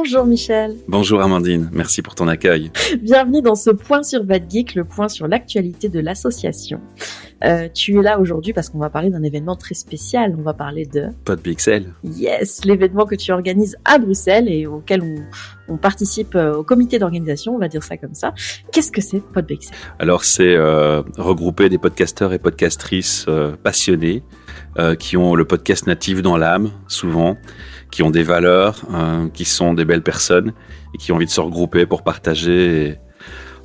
Bonjour Michel. Bonjour Amandine, merci pour ton accueil. Bienvenue dans ce point sur Bad Geek, le point sur l'actualité de l'association. Tu es là aujourd'hui parce qu'on va parler d'un événement très spécial. On va parler de PodBXL. Yes, l'événement que tu organises à Bruxelles et auquel on participe au comité d'organisation, on va dire ça comme ça. Qu'est-ce que c'est PodBXL ? Alors c'est regrouper des podcasteurs et podcastrices passionnés qui ont le podcast natif dans l'âme, souvent, qui ont des valeurs, qui sont des belles personnes et qui ont envie de se regrouper pour partager et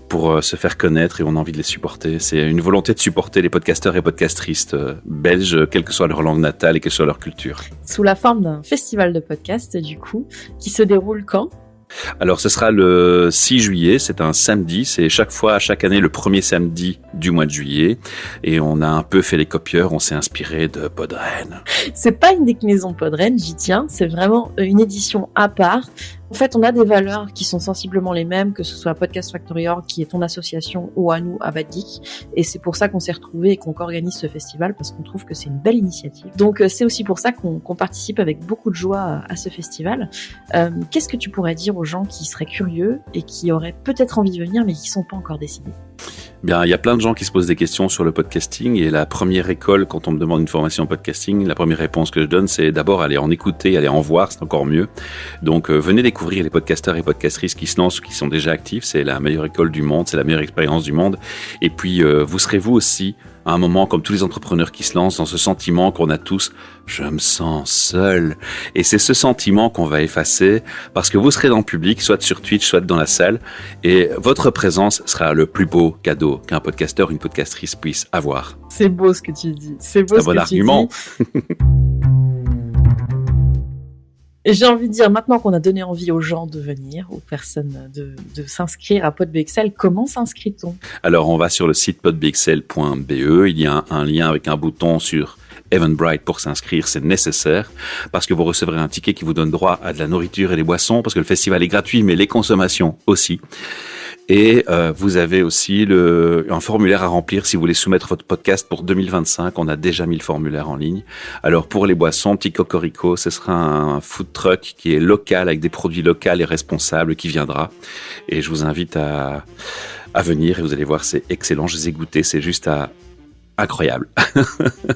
pour se faire connaître, et on a envie de les supporter. C'est une volonté de supporter les podcasteurs et podcastrices belges, quelle que soit leur langue natale et quelle que soit leur culture. Sous la forme d'un festival de podcast, du coup, qui se déroule quand ? Alors ce sera le 6 juillet, c'est un samedi, c'est chaque année le premier samedi du mois de juillet, et on a un peu fait les copieurs, on s'est inspiré de Podren. C'est pas une déclinaison de Podren, j'y tiens, c'est vraiment une édition à part. En fait, on a des valeurs qui sont sensiblement les mêmes, que ce soit Podcast Factory Org, qui est ton association, ou à nous, à Bad Geek. Et c'est pour ça qu'on s'est retrouvés et qu'on organise ce festival, parce qu'on trouve que c'est une belle initiative. Donc, c'est aussi pour ça qu'on participe avec beaucoup de joie à ce festival. Qu'est-ce que tu pourrais dire aux gens qui seraient curieux et qui auraient peut-être envie de venir, mais qui ne sont pas encore décidés ? Bien, il y a plein de gens qui se posent des questions sur le podcasting, et la première école, quand on me demande une formation en podcasting, la première réponse que je donne, c'est d'abord aller en écouter, aller en voir, c'est encore mieux. Donc, venez découvrir les podcasteurs et podcastrices qui se lancent ou qui sont déjà actifs, c'est la meilleure école du monde, c'est la meilleure expérience du monde. Et puis, vous serez vous aussi, à un moment, comme tous les entrepreneurs qui se lancent, dans ce sentiment qu'on a tous, je me sens seul. Et c'est ce sentiment qu'on va effacer, parce que vous serez dans le public, soit sur Twitch, soit dans la salle, et votre présence sera le plus beau cadeau qu'un podcasteur, une podcastrice puisse avoir. C'est beau ce que tu dis. C'est beau ce que tu dis. C'est un bon argument. Et j'ai envie de dire, maintenant qu'on a donné envie aux gens de venir, aux personnes de s'inscrire à PodBXL, comment s'inscrit-on ? Alors, on va sur le site podbxl.be. Il y a un lien avec un bouton sur Eventbrite pour s'inscrire, c'est nécessaire, parce que vous recevrez un ticket qui vous donne droit à de la nourriture et des boissons, parce que le festival est gratuit, mais les consommations aussi. Et vous avez aussi un formulaire à remplir si vous voulez soumettre votre podcast pour 2025. On a déjà mis le formulaire en ligne. Alors pour les boissons, petit cocorico, ce sera un food truck qui est local, avec des produits locaux et responsables, qui viendra. Et je vous invite à venir, et vous allez voir, c'est excellent. Je les ai goûtés, c'est juste incroyable.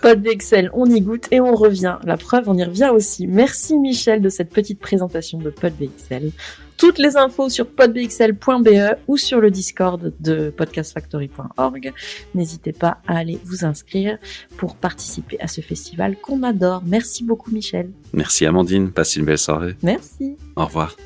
PodBXL, on y goûte et on revient. La preuve, on y revient aussi. Merci Michel de cette petite présentation de PodBXL. Toutes les infos sur podbxl.be ou sur le Discord de podcastfactory.org. N'hésitez pas à aller vous inscrire pour participer à ce festival qu'on adore. Merci beaucoup Michel. Merci Amandine, passe une belle soirée. Merci. Au revoir.